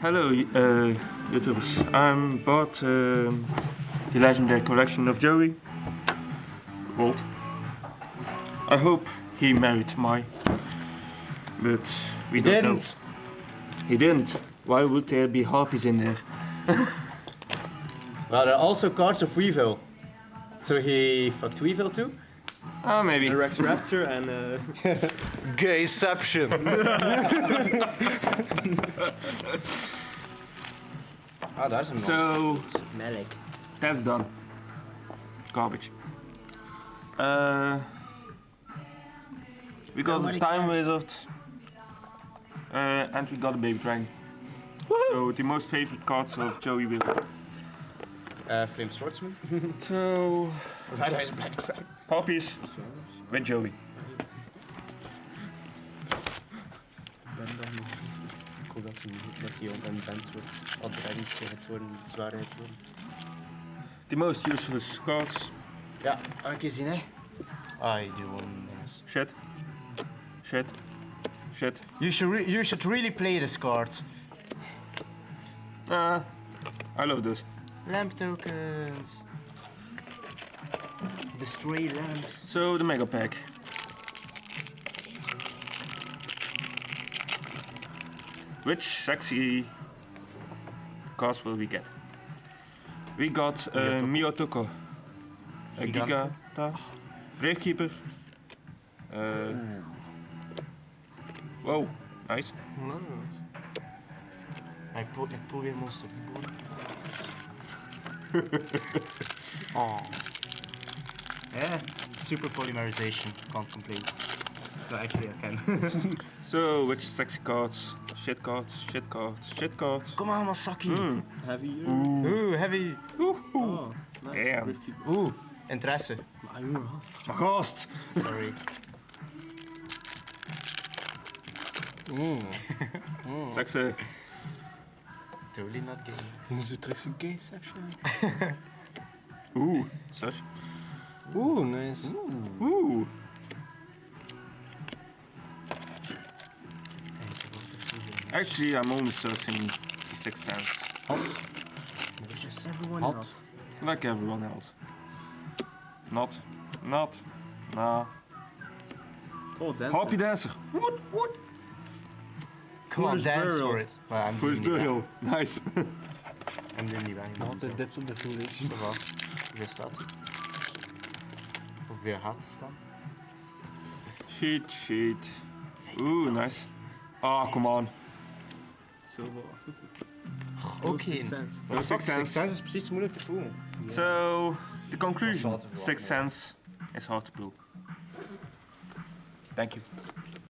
Hello, YouTubers. I bought the legendary collection of Joey. Walt. I hope he married Mai, but we don't know. He didn't. Why would there be harpies in there? Well, there are also cards of Weevil. So he fucked Weevil too? Oh, maybe. A Rex Raptor and Gayception. Oh, that's a So, Malik. that's done. Garbage. We got a Time Wizard. And we got a Baby Dragon. So, the most favorite cards of Joey Will. Flame Swordsman. So, Right, hij is Black Dragon. harpies with Joey. Ik hoop dat hij ook een band wordt. Al dragons tegen worden, zwaarheid worden. The most useless cards. Ja, heb ik gezien hè. I do one nice. Shit. Shit. Shit. You should really play this card. I love this. Lamp tokens. Destroy lamps. So, the Mega Pack. Which sexy cards will we get? We got Miyotoko, Gigata, Gravekeeper. Wow, nice. Ik probeer monster. Oh. Yeah, super polymerization. Can't complain. Well, actually, I can. So, which sexy cards? Shit cards, shit cards, shit cards. Come on, Masaki. heavy. Ooh, heavy. Oh, nice. Damn. Riftkeeper. Ooh, interesse. Maar jongen, gast. Maar gast! Sorry. Sexy. Totally not gay. Dan is het terug zo'n gayception. Such. Oeh, nice. Ooh. Actually, I'm only searching the Sixth Sense. Just everyone Hot. else. Like everyone else. Not. Nah. Oh, dance. Harpy Dancer. Woot, woot. Come on, Foolish dance burial. for it. Well, I'm Foolish doing Burial. Nice. I'm doing die weinig. Not the depth of the foolish. Ça va. Weer staat. Of weer gaat staan. Sheet. Ooh, nice. Ah, come on. Zoveel. Oké. Sixth Sense. No Sixth Sense. Sense is precies moeilijk te voelen. So, the conclusion. Sixth Sense is hard to pull. Thank you.